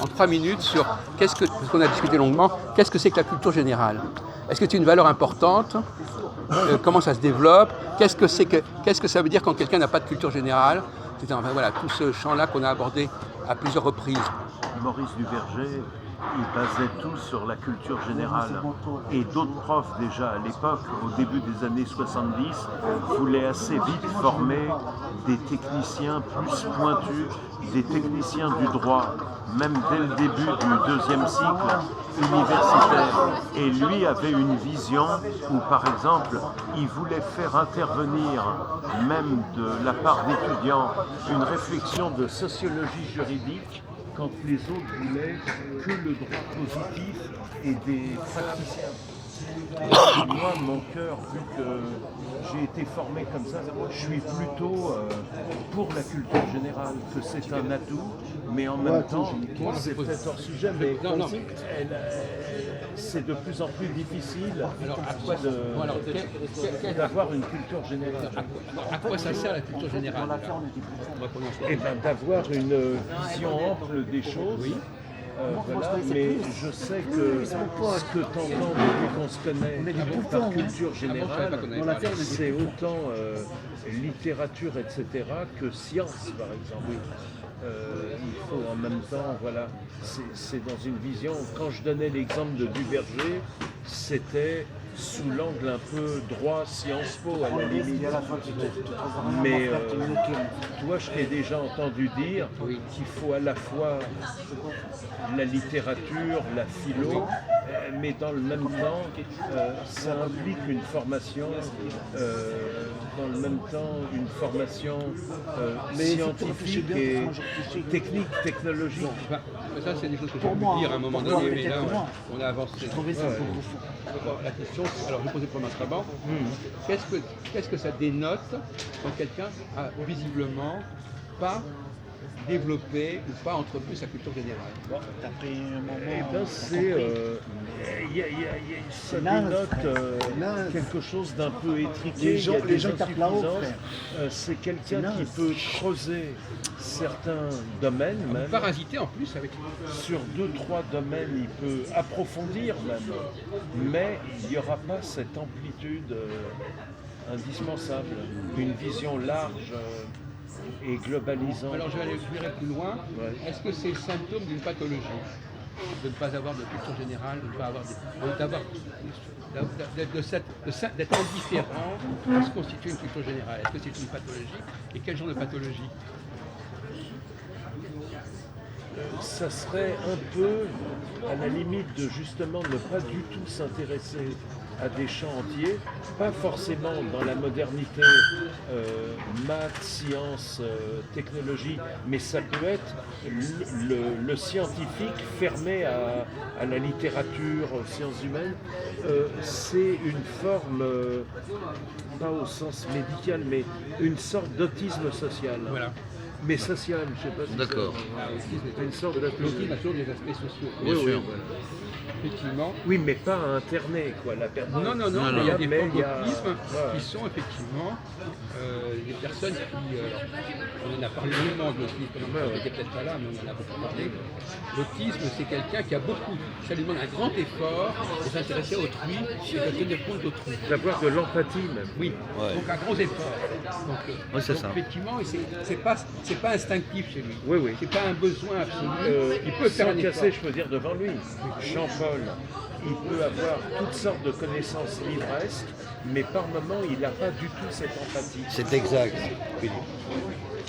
En 3 minutes sur parce qu'on a discuté longuement, qu'est-ce que c'est que la culture générale? Est-ce que c'est une valeur importante? Comment ça se développe? Qu'est-ce que ça veut dire quand quelqu'un n'a pas de culture générale? Enfin, voilà, tout ce champ-là qu'on a abordé à plusieurs reprises. Maurice Duverger, il basait tout sur la culture générale. Et d'autres profs déjà à l'époque, au début des années 70, voulaient assez vite former des techniciens plus pointus, des techniciens du droit, même dès le début du deuxième cycle universitaire. Et lui avait une vision où, par exemple, il voulait faire intervenir, même de la part d'étudiants, une réflexion de sociologie juridique quand les autres voulaient que le droit positif et des praticiens. Et moi, mon cœur, vu que j'ai été formé comme ça, je suis plutôt pour la culture générale, que c'est un atout, mais en même temps, c'est peut-être hors sujet, mais c'est de plus en plus difficile d'avoir une culture générale. À quoi ça sert la culture générale? Et bien d'avoir une vision ample des choses. Oui. Voilà, mais je sais que ce que tu entends depuis qu'on se connaît par culture générale, c'est autant littérature, etc., que science, par exemple. Il faut en même temps, voilà, c'est dans une vision. Quand je donnais l'exemple de Duverger, c'était sous l'angle un peu droit Sciences Po à la limite. Mais toi, je t'ai déjà entendu dire qu'il faut à la fois la littérature, la philo, mais dans le même temps, ça implique une formation, dans le même temps, une formation scientifique et technique, technologique. Ça, c'est des choses que j'ai pu dire à un moment donné, mais là, on a avancé. La question, alors je vais poser pour notre banc. Qu'est-ce que ça dénote quand quelqu'un a visiblement pas développé ou pas entrepris sa culture générale? Bon, t'as pris un moment. Eh bien, ça dénote quelque chose d'un peu étriqué. Les gens tapent là-haut. C'est quelqu'un qui peut creuser certains domaines, même. Parasiter en plus avec. Sur 2-3 domaines, il peut approfondir même. Mais il n'y aura pas cette amplitude indispensable. Une vision large. Et globalisant. Alors je vais aller plus loin. Ouais. Est-ce que c'est le symptôme d'une pathologie de ne pas avoir de culture générale, de ne pas avoir d'être indifférent à ce qui constitue une culture générale? Est-ce que c'est une pathologie? Et quel genre de pathologie? Ça serait un peu à la limite de justement ne pas du tout s'intéresser à des champs entiers, pas forcément dans la modernité, maths, sciences, technologie, mais ça peut être le scientifique fermé à la littérature, aux sciences humaines. C'est une forme, pas au sens médical, mais une sorte d'autisme social. Voilà. Mais social, je ne sais pas si d'accord. C'est une sorte d'autisme. A toujours des aspects sociaux. Bien sûr. Oui, voilà. Effectivement. Oui, mais pas à interner, quoi, la personne. Non, mais il y a des formes d'autisme qui sont effectivement des personnes qui... on en a parlé longuement de l'autisme, on n'était peut-être pas là, mais on en a beaucoup parlé. L'autisme, c'est quelqu'un qui a beaucoup... Ça lui demande un grand effort de s'intéresser à autrui et de tenir compte d'autrui. D'avoir de l'empathie, même. Oui, donc un gros effort. Donc, c'est ça. Effectivement, c'est pas instinctif chez lui. Oui. C'est pas un besoin absolu. Il peut faire un effort. Casser, je peux dire devant lui. Jean-Paul, il peut avoir toutes sortes de connaissances livresques, mais par moment, il n'a pas du tout cette empathie. C'est exact.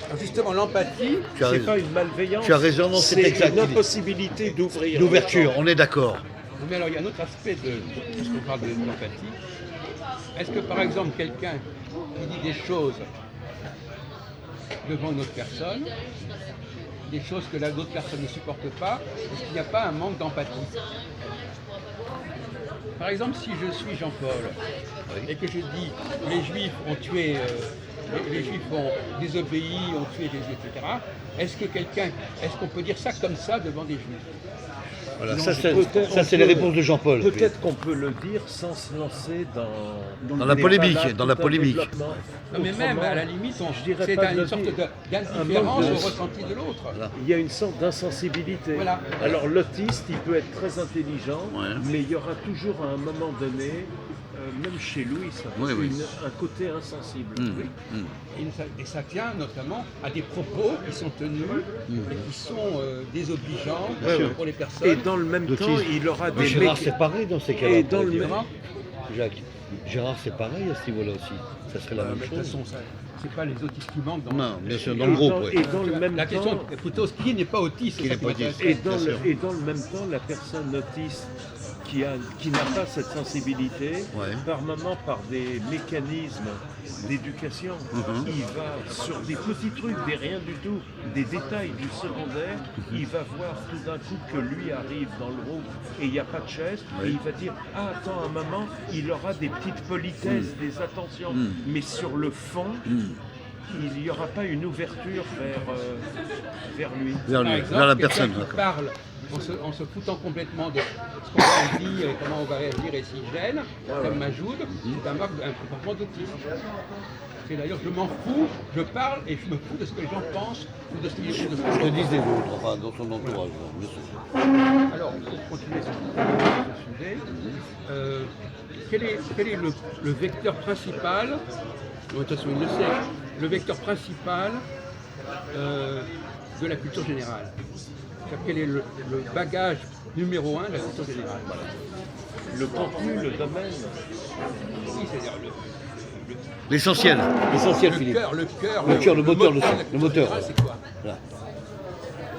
Alors justement, l'empathie, c'est pas une malveillance. Tu as raison, non, c'est exact. C'est une impossibilité d'ouvrir. D'ouverture, on est d'accord. Mais alors, il y a un autre aspect puisqu'on parle de l'empathie. Est-ce que, par exemple, quelqu'un qui dit des choses devant une autre personne, des choses que l'autre personne ne supporte pas, est-ce qu'il n'y a pas un manque d'empathie? Par exemple, si je suis Jean-Paul et que je dis les Juifs ont tué les Juifs ont désobéi, ont tué des Juifs, etc. Est-ce qu'on peut dire ça comme ça devant des Juifs? Voilà, Non, ça peut-être c'est on les peut- réponses de Jean-Paul. Peut-être qu'on peut le dire sans se lancer Dans la des polémique, balades, dans la tout un polémique. développement. Non, mais même Autrement, à la limite, je dirais c'est pas de une le sorte dire. d'indifférence Un manque au de- ressenti de l'autre. Voilà. il y a une sorte d'insensibilité. Voilà. Alors l'autiste, il peut être très intelligent, Ouais. mais il y aura toujours à un moment donné, même chez Louis, Oui, oui. un côté insensible. Et ça tient notamment à des propos qui sont tenus et qui sont désobligeants Ouais, ouais. pour les personnes. Et dans le même D'autisme. temps, il aura Mais des Gérard, méca- c'est pareil dans ces cas-là. Et on dans pourrait le dire. même- Jacques, Gérard, c'est pareil à ce niveau-là aussi. Ça serait la Mais même de toute chose. façon, c'est pas les autistes qui manquent dans Non, bien sûr, et dans le groupe, dans- oui. et dans le même la question temps, est plutôt qui n'est pas autiste. Qui c'est ça n'est qui pas m'intéresse. autiste. et dans le même temps, la personne autiste qui n'a pas cette sensibilité, Ouais. par moment, par des mécanismes d'éducation, il va sur des petits trucs, des rien du tout, des détails du secondaire, il va voir tout d'un coup que lui arrive dans le groupe et il n'y a pas de chaise, et il va dire « Ah, attends un moment, il aura des petites politesses, des attentions, mais sur le fond, il n'y aura pas une ouverture vers lui. » Vers Par lui, exemple, vers la quelqu'un personne. qui d'accord. parle en se foutant complètement de ce qu'on va dire et comment on va réagir et s'il gêne, comme Majoud, c'est un comportement d'autisme. C'est d'ailleurs, je m'en fous, je parle et je me fous de ce que les gens pensent ou de ce qu'ils disent. Je te dis des autres, enfin, dans son entourage, bien sûr. Alors, pour continuer sur ce sujet, quel est le vecteur principal, de toute façon il le sait, le vecteur principal de la culture générale? Quel est le bagage numéro 1 de la culture générale? Le contenu, le domaine. Oui, c'est-à-dire L'essentiel, le Philippe. cœur, Le moteur, de la culture le moteur. générale, c'est quoi? Voilà.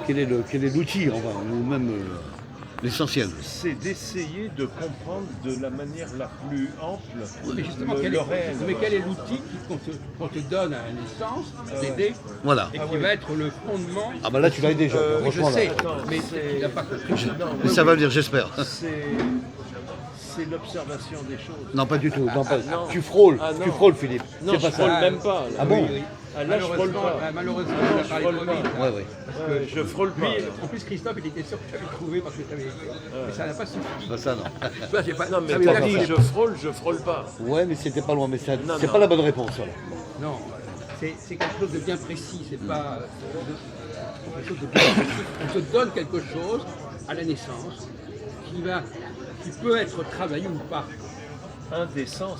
Quel est l'outil, enfin, ou même l'essentiel? C'est d'essayer de comprendre de la manière la plus ample Mais justement, le réel. quel est l'outil qu'on te donne à la naissance, d'aider, Voilà. et qui va être le fondement? Ah bah là, tu l'as aidé, Jacques. Oui, je Franchement, sais, là. mais c'est- il n'a pas compris. Mais ça va venir, j'espère. C'est l'observation des choses. Non, pas du tout. Non, pas. non. Tu frôles, Ah, non. tu frôles, Philippe. Non, C'est je pas frôle ça. même pas. Là. Ah bon? Oui, oui. Ah, là, je frôle pas. Malheureusement, Non, on a je parlé frôle trop pas. vite. Ouais, ouais. Je frôle pas. En plus, Christophe, il était sûr que tu avais trouvé parce que tu avais écrit. Mais ça n'a pas suffi. Pas ça, non. Toi, j'ai pas. Non, mais ça veut t'as dire dit que- je frôle pas. Ouais, mais c'était pas loin. Mais ça, Non, c'est non. pas la bonne réponse, voilà. Non, c'est quelque chose de bien précis. C'est pas quelque chose de bien précis. On te donne quelque chose à la naissance qui peut être travaillé ou pas. Un des sens.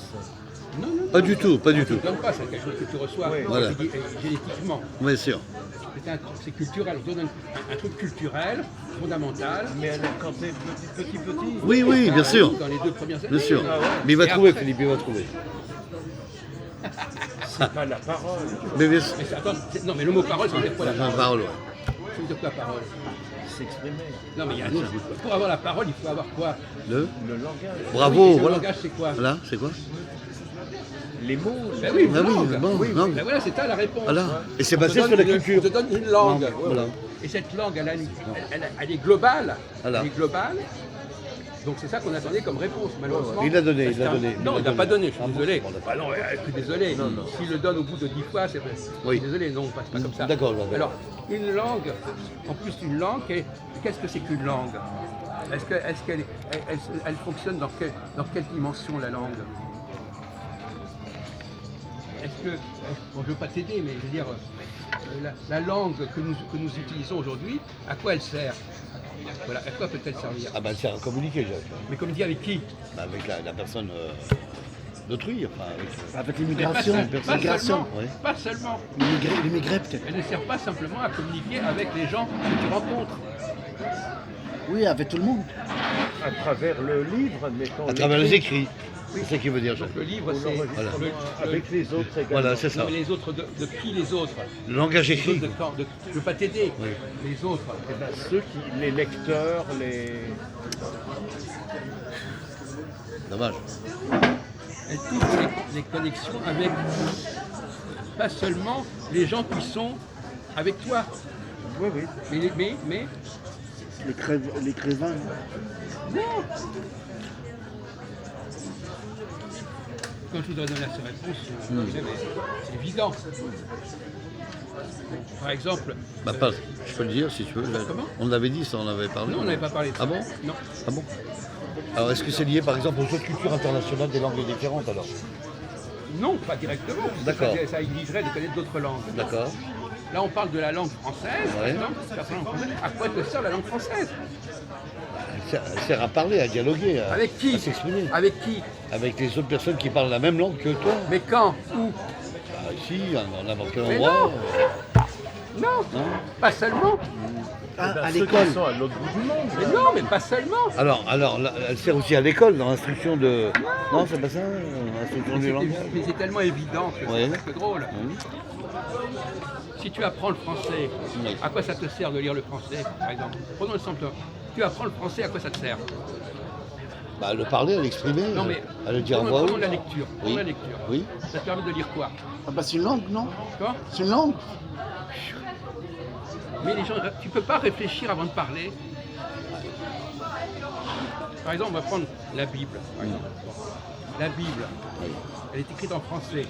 Non, non, non. Pas du tout, pas du On te tout. donne pas, c'est quelque chose que tu reçois Oui. Voilà. génétiquement. Bien sûr. C'est culturel, on te donne un truc culturel, fondamental. Mais alors, quand t'es petit. Oui, oui, bien sûr. Dans les 2 premières années. Bien sûr. Ah ouais. Mais il va Et trouver, après- Philippe, il va trouver. C'est pas la parole. Mais bien Mais attends, non, mais le mot parole, ça veut dire quoi la la parole? parole, ouais. Ça veut dire quoi parole? S'exprimer. Non, mais il y a un autre. Pour avoir la parole, il faut avoir quoi? Le Le langage. Bravo, Oui, et le voilà. langage, c'est quoi? Voilà, c'est quoi? Les mots. Ben oui, Ah une oui, langue. bon, Oui, langue. ben voilà, c'est ça la réponse. Voilà. Et c'est On te basé donne sur la une- culture. On te donne une langue. Voilà. Et cette langue, elle est globale. Voilà. Elle est globale. Donc c'est ça qu'on attendait comme réponse, malheureusement. Il l'a donné, il l'a Parce qu'un- donné. Non, il Il l'a n'a pas donné. donné, je Ah suis bon, désolé. bon, d'accord. Ah non, je suis désolé. S'il le donne au bout de 10 fois, c'est vrai. Oui. Je suis désolé, non, c'est pas comme ça. D'accord, d'accord. Alors, une langue, en plus une langue, qu'est-ce que c'est qu'une langue? Est-ce qu'elle elle fonctionne dans quelle dimension la langue? Est-ce que, bon, je ne veux pas t'aider, mais je veux dire, la langue que nous utilisons aujourd'hui, à quoi elle sert? Voilà, à quoi peut-elle servir? Ah bah, elle sert à communiquer, Jacques. Mais comme dit avec qui? Bah, avec la personne d'autrui, enfin, avec... Avec l'immigration. Pas seulement, ouais. pas seulement. L'immigré peut-être. Elle ne sert pas simplement à communiquer avec les gens que tu rencontres. Oui, avec tout le monde. À travers le livre, admettons. À travers les écrits. C'est ça qu'il veut dire, Jacques. Donc le livre, Ou c'est l'enregistrement le- avec les autres également. Voilà, c'est ça. Non, mais les autres de qui les autres? Le langage Les autres écrit. de quand? Je ne veux pas t'aider. Oui. Les autres. Eh ben, ceux qui, les lecteurs, Dommage. Elle touche les connexions avec pas seulement les gens qui sont avec toi, Oui, oui. mais L'écrivain. quand je voudrais donner cette réponse, vous savez, c'est évident. Par exemple, Bah, pas, je peux le dire si tu veux. Comment? On l'avait dit, ça, on avait parlé. non, on n'avait pas parlé de ça. Ah bon? Non. Ah bon? Alors, est-ce que c'est lié, par exemple, aux autres cultures internationales des langues différentes, alors? Non, pas directement. Parce que D'accord. ça exigerait de connaître d'autres langues. D'accord. Là, on parle de la langue française, par Ouais. exemple. Tu apprends la langue française. À quoi te sert la langue française? Elle sert à parler, à dialoguer, à, Avec qui? à s'exprimer. Avec qui? Avec les autres personnes qui parlent la même langue que toi. Mais quand? Où? Ah, ici, dans n'importe quel Mais endroit. non. Non, pas seulement. Ah, à Ceux l'école. qui sont à l'autre bout du monde. Mais non, mais pas seulement. Alors là, elle sert aussi à l'école, dans l'instruction de... Non, c'est pas ça, l'instruction du langage. Mais c'est tellement évident que Ouais. c'est presque drôle. Oui. Si tu apprends le français, Oui. à quoi ça te sert de lire le français, par exemple? Prenons le simple. Tu apprends le français, à quoi ça te sert? Bah, à le parler, à l'exprimer, Non, mais à le dire en voix prenons haute. la lecture. Prenons Oui. la lecture. Oui. Ça te permet de lire quoi? Ah bah c'est une langue, non? Quoi? C'est une langue. Mais les gens, tu peux pas réfléchir avant de parler. Par exemple, on va prendre la Bible. Par exemple. La Bible, elle est écrite en français.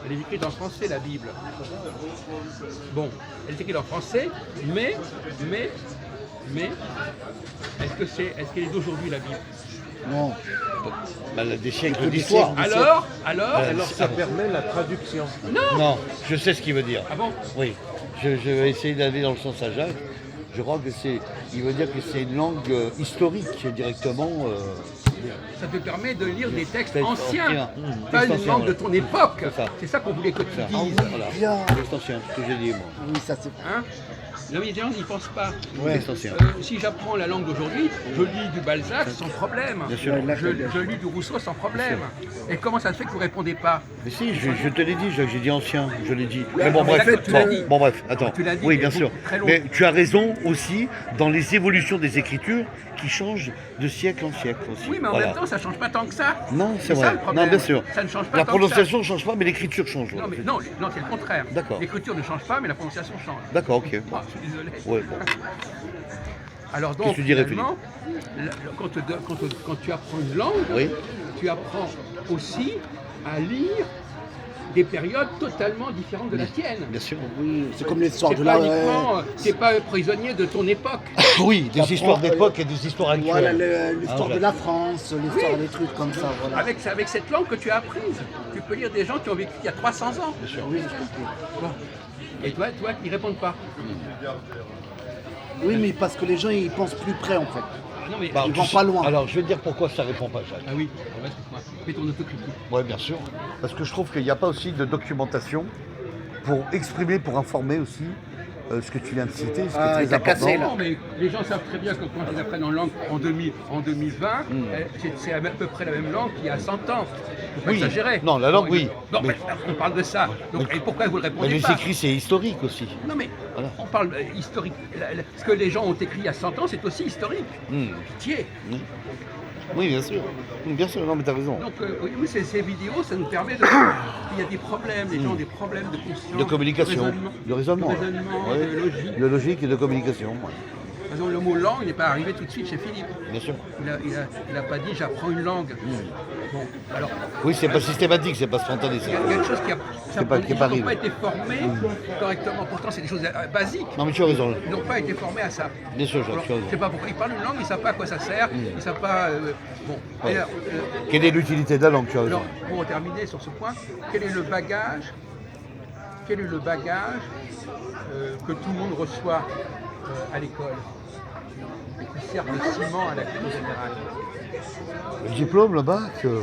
Elle est écrite en français, la Bible. Bon, elle est écrite en français, mais, est-ce qu'elle est d'aujourd'hui, la Bible? Non. Bah, des siècles Des d'histoire. siècles. Alors Alors ça permet la traduction. Non, je sais ce qu'il veut dire. Ah bon? Oui, je vais essayer d'aller dans le sens à Jacques. Je crois que il veut dire que c'est une langue historique directement. Ça te permet de lire des textes Textes anciens, anciens. pas Textes une anciens, langue de ouais. ton époque. C'est ça. C'est ça qu'on voulait que tu Ça. dises. Voilà. Bien. Texte ancien, ce que j'ai dit moi. Oui, ça c'est. Hein? Non, mais les gens n'y pensent pas. Ouais. Texte ancien. Si j'apprends la langue d'aujourd'hui, je lis du Balzac sans problème. Bien sûr. Ouais, là, Je lis du Rousseau sans problème. Et comment ça se fait que vous ne répondez pas? Mais si, je te l'ai dit, Jacques, j'ai dit ancien, je l'ai dit. Ouais, Mais bon, mais bref, d'accord, tu l'as dit. bon, bref, attends. Tu l'as dit, Oui, mais bien sûr. très long. Mais tu as raison aussi dans les évolutions des écritures qui changent de siècle en siècle aussi. Oui, mais en Voilà. même temps, ça ne change pas tant que ça. Non, c'est ça, vrai. le problème. Non, bien sûr. Ça ne change pas La tant que ça. prononciation ne change pas, mais l'écriture change. Non, mais non, c'est le contraire. D'accord. L'écriture ne change pas, mais la prononciation change. D'accord, ok. Ah, je suis désolé. Ouais, bon. Alors Qu'est-ce donc, que tu dirais, finalement, quand tu apprends une langue, Oui. tu apprends aussi à lire des périodes totalement différentes de la tienne. Bien sûr. Oui, c'est comme l'histoire C'est de pas la. uniquement, t'es pas prisonnier de ton époque. Oui, des T'apprends, histoires d'époque et des histoires actuelles. Voilà l'histoire Ah, de la France, l'histoire Oui. des trucs comme ça. Voilà. C'est avec cette langue que tu as apprise. Tu peux lire des gens qui ont vécu il y a 300 ans. Bien sûr. Oui, je comprends. Bon. Et toi, ils répondent pas. Oui, mais parce que les gens ils pensent plus près en fait. Ah non, mais... Bah, Ils tu vont sais- pas loin. Alors, je vais te dire pourquoi ça répond pas, Jacques. Ah oui, explique-moi. Fais ton autocritique. Oui, bien sûr. Parce que je trouve qu'il n'y a pas aussi de documentation pour exprimer, pour informer aussi ce que tu viens de citer, ce qui Ah, est il très t'a cassé, important. là. Non, mais les gens savent très bien que quand ils apprennent une langue en 2020, c'est à peu près la même langue qu'il y a 100 ans. Faut pas Oui. exagérer. Non, la langue, Bon, oui. Non, Mais- on parle de ça. Donc, et pourquoi vous ne le Mais répondez les pas? écrits, c'est historique aussi. Non, mais Voilà. on parle historique. Ce que les gens ont écrit il y a 100 ans, c'est aussi historique. Pitié. Oui, bien sûr. Bien sûr, non, mais t'as raison. Donc, oui, ces vidéos, ça nous permet de. Il y a des problèmes, les gens ont des problèmes de conscience, De communication, de raisonnement. de raisonnement, Ouais. de logique. De logique et de communication. Ouais. Par exemple, le mot langue n'est pas arrivé tout de suite chez Philippe. Bien sûr. Il a pas dit j'apprends une langue. Bon, alors, Oui, c'est pas systématique, c'est pas spontané. il y a quelque chose qui a. C'est pas- qui est pas ils n'ont pas arrivé. été formés correctement. Pourtant, c'est des choses basiques. Non, mais tu as raison. Ils n'ont pas été formés à ça. Bien sûr, Jacques, Alors, tu as je raison. sais pas pourquoi ils parlent une langue, ils ne savent pas à quoi ça sert, ils ne savent pas. Bon. Ouais. Et alors, Quelle est l'utilité de la langue, tu as raison. alors, pour terminer sur ce point, quel est le bagage que tout le monde reçoit à l'école qui sert de ciment à la culture générale? Le diplôme, le bac, non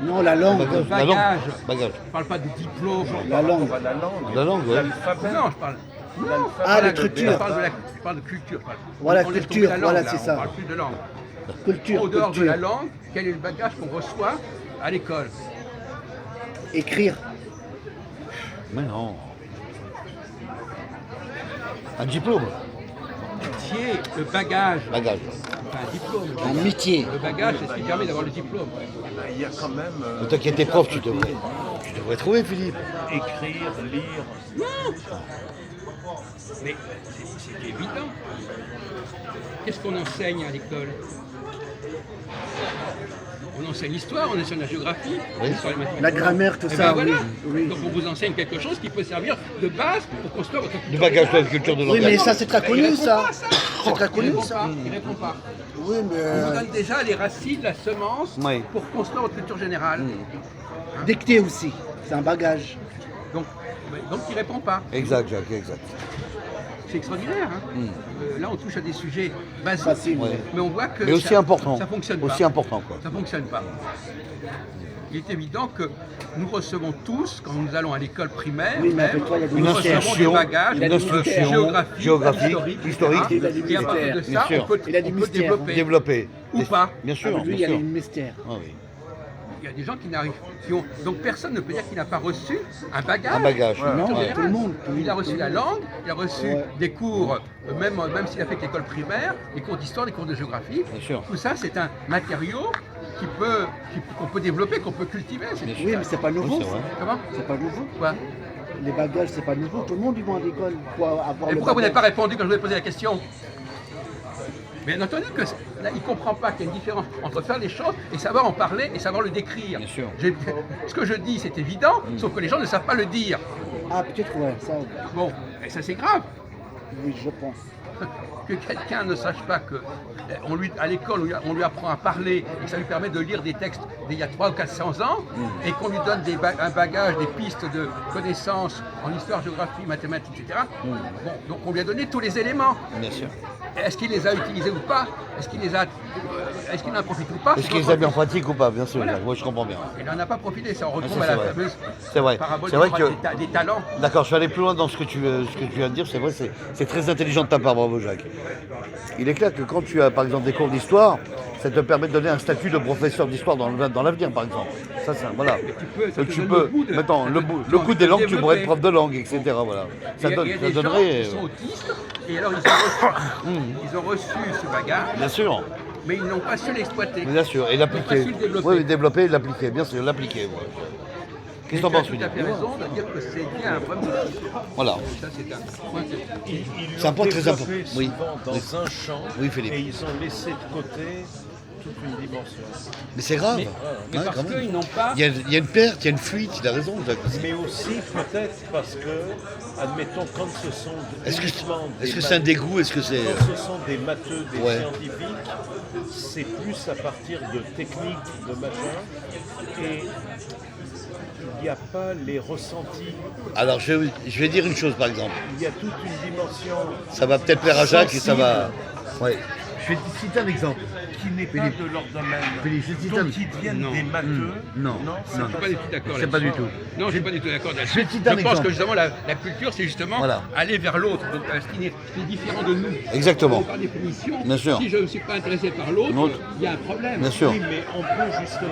Non, la langue. La langue. Bagage. Bagage. Je ne parle pas de diplôme. La langue. La langue. La langue, ouais. L'alphabet. Non, je parle. Ah, la l'écriture. Je parle de culture. je parle. Voilà, On laisse culture, tomber la langue, voilà, là, c'est on ça. parle plus de langue. Culture, Au dehors de culture. la langue, quel est le bagage qu'on reçoit à l'école? Écrire. Mais non. Un diplôme. Qui est le bagage? Bagage. Enfin, un diplôme. Un métier. Le bagage, c'est ce qui permet d'avoir le diplôme. Il y a quand même Ne t'inquiète, t'es prof, tu devrais trouver, Philippe. écrire, lire. Mais c'est évident. Qu'est-ce qu'on enseigne à l'école? On enseigne l'histoire, on enseigne la géographie, Oui. l'histoire des mathématiques. La grammaire, tout Eh ça, ben voilà. oui. Donc on vous enseigne quelque chose qui peut servir de base pour construire votre culture. Du bagage de la générale. culture de Oui, langage. mais ça, c'est très Ben, il connu, répond ça. pas à C'est très Il connu, répond ça. pas, il répond pas. Oui, mais On vous donne déjà les racines, la semence Oui. pour construire votre culture générale. dictée aussi. C'est un bagage. Donc il répond pas. Exact, Jacques, exact. C'est extraordinaire. Hein. Là, on touche à des sujets basiques, Facile. Ouais. mais on voit que Mais aussi ça, important. ça fonctionne pas. Aussi important, quoi. Ça fonctionne pas. Il est évident que nous recevons tous, quand nous allons à l'école primaire, Oui, mais même, avec toi, il y a des nous mystères. recevons des bagages Il y a des mystères. géographique, historique, il y a des et à partir de mystères. ça, Bien sûr. on peut, Il y a des on peut mystères. développer. Développer. Ou pas. Bien sûr, Avec lui, il y bien a sûr. les mystères. Ah oui. Il y a des gens qui n'arrivent, donc personne ne peut dire qu'il n'a pas reçu un bagage. Un bagage. Non, culture Ouais. générale. tout le monde. Il a reçu la langue, il a reçu Ouais. des cours, même s'il a fait que l'école primaire, des cours d'histoire, des cours de géographie. Bien sûr. Tout ça, c'est un matériau qu'on peut développer, qu'on peut cultiver. Oui, mais c'est pas nouveau. Oui, c'est vrai. Comment C'est pas nouveau. Quoi Les bagages, c'est pas nouveau. Tout le monde, ils vont à l'école pour avoir Et le pourquoi vous n'avez bagage. pas répondu quand je vous ai posé la question? Bien entendu que là, il ne comprend pas qu'il y a une différence entre faire les choses et savoir en parler et savoir le décrire. Bien sûr. Ce que je dis, c'est évident, sauf que les gens ne savent pas le dire. Ah, peut-être, ouais, ça, Bon, et ça c'est grave. oui, je pense. Que quelqu'un ne sache pas que à l'école, on lui apprend à parler et que ça lui permet de lire des textes d'il y a 300 ou 400 ans et qu'on lui donne un bagage, des pistes de connaissances en histoire, géographie, mathématiques, etc. Bon, donc on lui a donné tous les éléments. Bien sûr. Est-ce qu'il les a utilisés ou pas? Est-ce qu'il en a profité ou pas? Est-ce qu'il les a mis en pratique ou pas? Bien sûr, Voilà. Jacques. Oui, je comprends bien. Il n'en a pas profité, ça on retombe ça, à c'est la vrai. fameuse C'est vrai. parabole C'est vrai des talents. D'accord, je vais aller plus loin dans ce que tu viens de dire. C'est vrai, c'est très intelligent de ta part, bravo Jacques. Il est clair que quand tu as par exemple des cours d'histoire, ça te permet de donner un statut de professeur d'histoire dans l'avenir, par exemple. Ça, voilà. Ça te Tu donne peux, le goût de- maintenant, ça le te- goût des langues, tu développer. pourrais être prof de langue, etc. Voilà. Ça Il y a des gens donnerait. qui sont autistes et alors ils ont reçu ce bagage, Bien sûr, mais ils n'ont pas su l'exploiter. bien sûr. Et l'appliquer. Ils n'ont pas su le développer. Oui, le développer et l'appliquer, bien sûr, l'appliquer. Ouais. Qu'est-ce que t'en penses, Tu as tout à fait William? raison de dire que c'est bien un problème d'autisme. Voilà. Ça, c'est un point que- Ils C'est un point l'ont très développé important. Oui. souvent dans Oui. un champ Oui, Philippe. et ils ont laissé de côté toute une dimension. Mais c'est grave. Mais Ouais, parce quand même. qu'ils n'ont pas. Il y a une perte, il y a une fuite, il a raison, Jacques. Mais aussi peut-être parce que, admettons, quand ce sont Est-ce que uniquement des c'est un dégoût? Est-ce que c'est. quand ce sont des matheux, des Ouais. scientifiques, c'est plus à partir de techniques, de machin, et il n'y a pas les ressentis. Alors je vais dire une chose par exemple. Il y a toute une dimension Ça va peut-être plaire à Jacques et ça va. sensible. Ouais. Je vais te citer un exemple. qui n'est pas Philippe. de leur domaine, Philippe, je dis donc un- ils deviennent Non. des matheux. Non. c'est Non. Je suis pas du tout d'accord C'est là-dessus. pas du tout. Non, je suis pas du tout d'accord Je là-dessus. vais te citer un Je pense exemple. que justement la culture, c'est justement Voilà. aller vers l'autre, donc ce qui est différent de nous. Exactement. Par définition, Bien sûr. si je ne suis pas intéressé par l'autre, L'autre. il y a un problème. Bien sûr. Oui, mais on peut justement,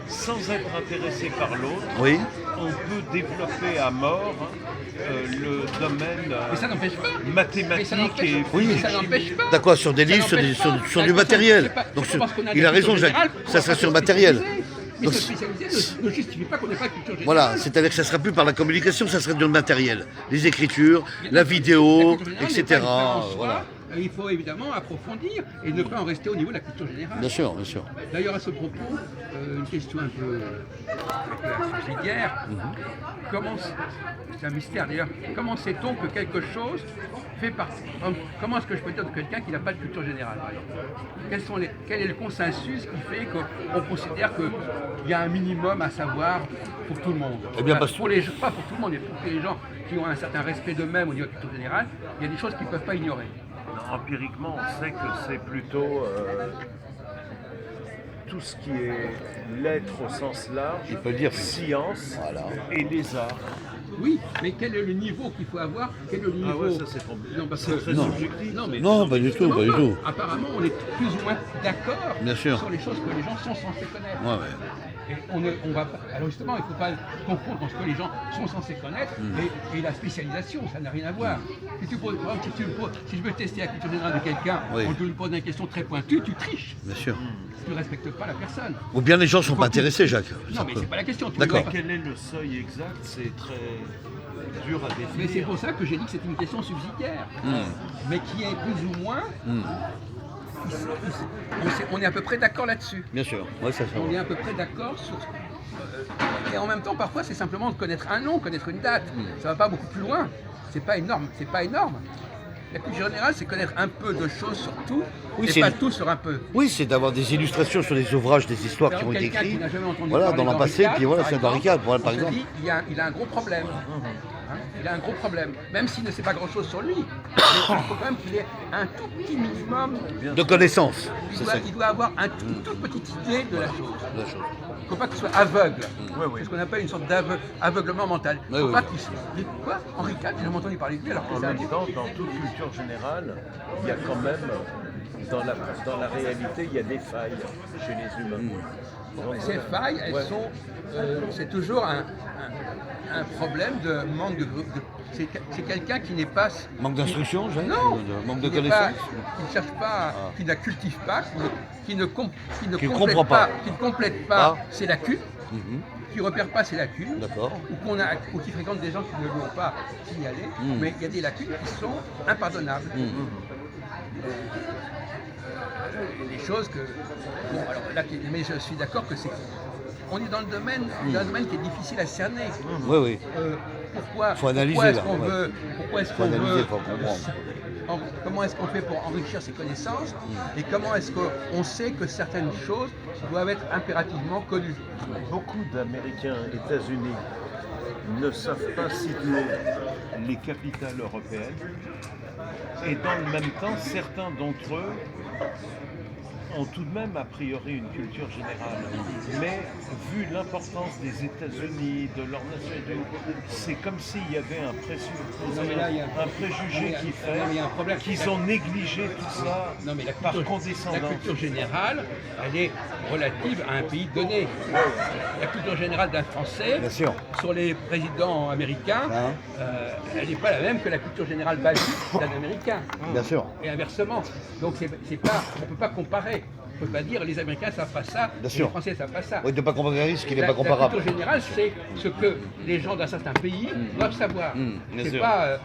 sans être intéressé par l'autre, Oui. on peut développer à mort le domaine Mais ça n'empêche pas. Mais ça mathématique n'empêche et Oui. mais ça n'empêche pas. D'accord, sur des Ça livres, n'empêche pas. sur La du culture, matériel. c'est pas- Donc c'est pas parce qu'on a il de a la raison, culture Jacques. générale Ça qu'on serait va sur le pas matériel. spécialiser. Mais Donc, se spécialiser ne justifie pas qu'on n'ait pas de culture générale. voilà, c'est-à-dire que ça ne sera plus par la communication, ça serait du matériel. Les écritures, la vidéo, La culture générale n'est etc. pas une fin en soi. Voilà. Il faut évidemment approfondir et ne pas en rester au niveau de la culture générale. Bien sûr, bien sûr. D'ailleurs, à ce propos, une question un peu subsidiaire. C'est un mystère d'ailleurs, comment sait-on que quelque chose fait partie. Comment est-ce que je peux dire de quelqu'un qui n'a pas de culture générale, par exemple? Quel est le consensus qui fait qu'on considère qu'il y a un minimum à savoir pour tout le monde? Eh bien, Enfin, parce- pour les gens, pas pour tout le monde, mais pour les gens qui ont un certain respect d'eux-mêmes au niveau de la culture générale, il y a des choses qu'ils ne peuvent pas ignorer. Non, empiriquement, on sait que c'est plutôt tout ce qui est lettres au sens large, Il peut dire. science Voilà. et les arts. Oui, mais quel est le niveau qu'il faut avoir? Quel est le niveau? Ah ouais, ça c'est compliqué. Non, parce C'est que- très Non. subjectif. Non, mais Non, pas du tout, pas du tout. Apparemment, on est plus ou moins d'accord Bien sûr. sur les choses que les gens sont censés connaître. Ouais, ouais. Et on va pas. Alors justement, il ne faut pas confondre ce que les gens sont censés connaître et la spécialisation, ça n'a rien à voir. Si tu poses, par exemple, si je veux tester la culture générale de quelqu'un, Oui. on te lui pose une question très pointue, tu triches. Bien sûr. Tu ne respectes pas la personne. Ou bien les gens sont Faut pas que- intéressés, Jacques. Non, mais c'est pas la question. Tu D'accord. dois- Quel est le seuil exact? C'est très dur à Mais c'est définir. pour ça que j'ai dit que c'est une question subsidiaire, mais qui est plus ou moins on est à peu près d'accord là-dessus. Bien sûr, ouais, ça On est à peu près d'accord sur... et en même temps, parfois, c'est simplement de connaître un nom, connaître une date. Ça va pas beaucoup plus loin. C'est pas énorme, c'est pas énorme. La culture générale, c'est connaître un peu de choses sur tout, Oui, et c'est- pas tout sur un peu. Oui, c'est d'avoir des illustrations sur les ouvrages, des histoires qui ont été Quelqu'un qui écrites. n'a jamais entendu Voilà, parler dans le d'Henri passé, IV, puis voilà, par c'est exemple, d'Henri IV, voilà, par on se exemple. dit, il a un gros problème. Hein, il a un gros problème. Même s'il ne sait pas grand-chose sur lui, mais il faut quand même qu'il ait un tout petit minimum. De connaissances. C'est ça. Il doit avoir une toute petite idée de la chose. La chose. Il ne faut pas qu'il soit aveugle. C'est ce qu'on appelle une sorte d'aveuglement mental. Il ne faut Oui, pas oui. qu'il soit... Quoi Henri IV, j'ai jamais entendu parler de lui alors que En c'est un même temps, dans toute culture générale, il y a quand même, dans la réalité, il y a des failles chez les humains. Donc, Ces failles, elles sont, c'est toujours un problème de manque de... c'est quelqu'un qui n'est pas... Manque d'instruction, Jacques Non, Manque de qui n'est pas- connaissances qui ne cherche pas, qui ne la cultive pas, qui ne Qui ne complète comprend pas. qui ne complète pas Ah. ses lacunes, Mhm. qui ne repère pas ses lacunes, D'accord. ou qui fréquente des gens qui ne lui ont pas signalé, mais il y a des lacunes qui sont impardonnables. Des choses que... Bon, alors là, mais je suis d'accord que c'est... On est dans le domaine, qui est difficile à cerner. Oui, oui. Pourquoi Faut analyser, pourquoi est-ce là, qu'on ouais. veut, pourquoi est-ce Faut qu'on analyser, veut, faut comprendre. comment est-ce qu'on fait pour enrichir ses connaissances et comment est-ce qu'on sait que certaines choses doivent être impérativement connues. beaucoup d'Américains États-Unis ne savent pas situer les capitales européennes et dans le même temps, certains d'entre eux ont tout de même a priori une culture générale. Mais vu l'importance des États-Unis, de leur nationalité, c'est comme s'il y avait un Non, mais là, il y a un préjugé qui fait non, mais il y a un problème. qu'ils ont négligé tout ça Non, mais par condescendance. la culture générale, elle est relative à un pays donné. La culture générale d'un Français Bien sûr. sur les présidents américains, Hein elle n'est pas la même que la culture générale basique d'un Américain. Bien sûr. Et inversement. Donc c'est pas, on ne peut pas comparer. On ne peut pas dire les Américains ne savent pas ça, Bien sûr. les Français ne savent pas ça. Oui, de ne pas comparer un risque qui n'est La- pas comparable. La culture générale, c'est ce que les gens d'un certain pays doivent savoir. bien C'est sûr. pas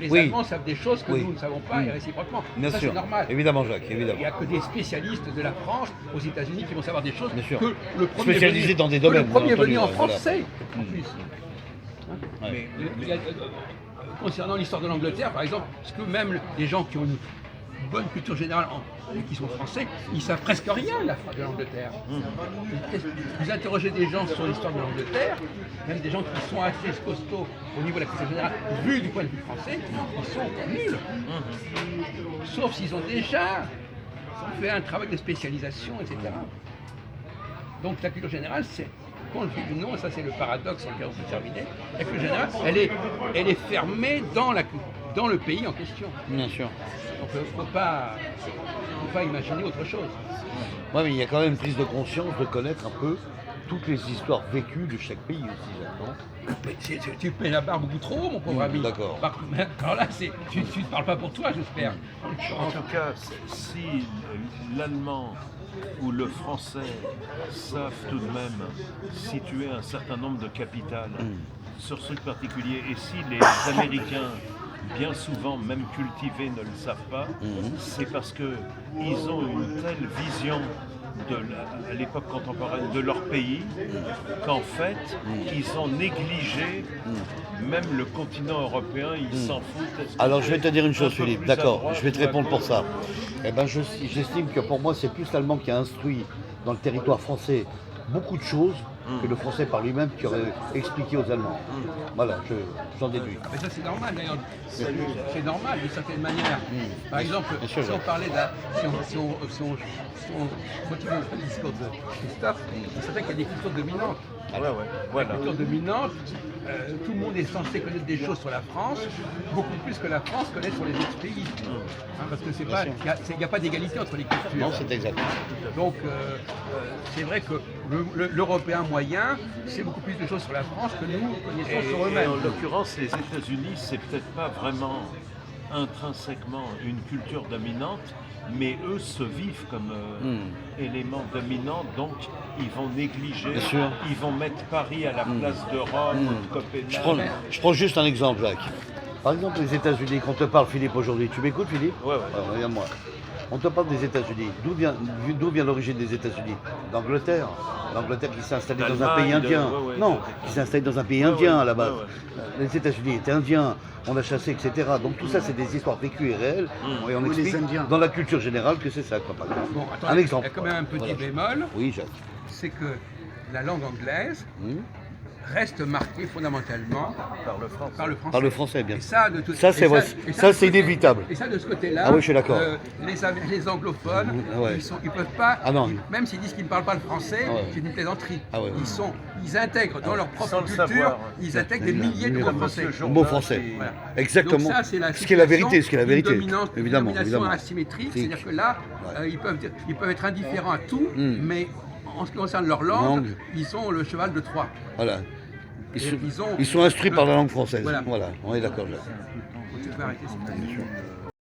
les Oui. Allemands savent des choses que Oui. nous ne savons pas et réciproquement. Bien Ça, sûr. c'est normal. Évidemment, Jacques, Il évidemment. n'y a que des spécialistes de la France aux États-Unis qui vont savoir des choses Bien sûr. que le premier Spécialisés venu, dans des que domaines, le premier bien venu en entendu, France voilà. sait, en plus. Ouais. Il y a, concernant l'histoire de l'Angleterre, par exemple, parce que même les gens qui ont une bonne culture générale et qui sont français, ils savent presque rien de l'Angleterre. Vous interrogez des gens sur l'histoire de l'Angleterre, même des gens qui sont assez costauds au niveau de la culture générale, vu du point de vue français, ils sont nuls. Sauf s'ils ont déjà fait un travail de spécialisation, etc. Donc la culture générale, c'est, qu'on le veuille ou non, ça c'est le paradoxe sur lequel on peut terminer, la culture générale, elle est fermée dans le pays en question. Bien sûr. Donc il ne faut pas imaginer autre chose. Oui, mais il y a quand même une prise de conscience de connaître un peu toutes les histoires vécues de chaque pays aussi, Jacques, non Mais tu mets la barre beaucoup trop haut, mon pauvre ami. d'accord. Alors là, tu ne parles pas pour toi, j'espère. En tout cas, si l'allemand ou le français savent tout de même situer un certain nombre de capitales sur ce truc particulier, et si les Américains, bien souvent, même cultivés, ne le savent pas, c'est parce qu'ils ont une telle vision à l'époque contemporaine de leur pays qu'en fait, ils ont négligé même le continent européen, ils s'en foutent. Est-ce que Alors je vais te dire une chose, un peu Philippe, plus à d'accord, droite je vais te ou à répondre pour gauche? ça. Eh ben, j'estime que pour moi, c'est plus l'Allemand qui a instruit dans le territoire français beaucoup de choses que le Français par lui-même qui aurait expliqué aux Allemands. Voilà, j'en déduis. Mais ça c'est normal d'ailleurs, c'est normal d'une certaine manière. Par exemple, Bien sûr, si on Jacques. parlait si on continue le discours de Christophe, c'est certain qu'il y a des cultures dominantes. Ouais, voilà. La culture dominante, tout le monde est censé connaître des choses sur la France, beaucoup plus que la France connaît sur les autres pays. Hein, parce que il n'y a pas d'égalité entre les cultures. Non, c'est exact. Donc c'est vrai que l'Européen moyen sait beaucoup plus de choses sur la France que nous connaissons sur Et eux-mêmes. en l'occurrence, les États-Unis, c'est peut-être pas vraiment intrinsèquement une culture dominante, mais eux se vivent comme élément dominant, donc ils vont négliger, Bien sûr. ils vont mettre Paris à la place de Rome ou de Copenhague. Je prends juste un exemple, Jacques. Par exemple, les États-Unis, quand on te parle, Philippe, aujourd'hui, tu m'écoutes, Philippe Ouais. Alors, regarde-moi. On te parle des États-Unis. D'où vient l'origine des États-Unis? D'Angleterre. L'Angleterre qui s'est installée dans un pays indien. Non, qui s'est installée dans un pays indien à la base. Les États-Unis étaient indiens, on a chassé, etc. Donc tout ça, c'est des histoires vécues et réelles. Et on explique dans la culture générale que c'est ça, quoi, par exemple. Bon, attends, Un exemple. il y a quand même un petit bémol, Oui, Jacques. c'est que la langue anglaise reste marquée fondamentalement Par le français. par le français. Par le français, bien. Et ça, de tout- Ça, c'est et vrai. et Ça, de c'est ce côté- inévitable. Et ça, de ce côté-là, Ah oui, je suis d'accord. Les anglophones, Ouais. ils peuvent pas, Ah non. même s'ils disent qu'ils ne parlent pas le français, Ah ouais. c'est une plaisanterie. Ah ouais. Ils intègrent dans leur propre Sans le culture, savoir. ils intègrent des milliers de mots français. Le mot français. Voilà. Exactement. Donc ça, c'est la Ce qui est la situation vérité, ce qui est la vérité. d'une dominance, une Évidemment, domination évidemment. asymétrique, Si. c'est-à-dire que là, ils peuvent être indifférents à tout, mais en ce qui concerne leur langue, Langue. ils sont le cheval de Troie. Voilà. Ils ont- Ils sont instruits par la langue française. Voilà. Voilà, on est d'accord, Jacques. Tu peux arrêter, c'est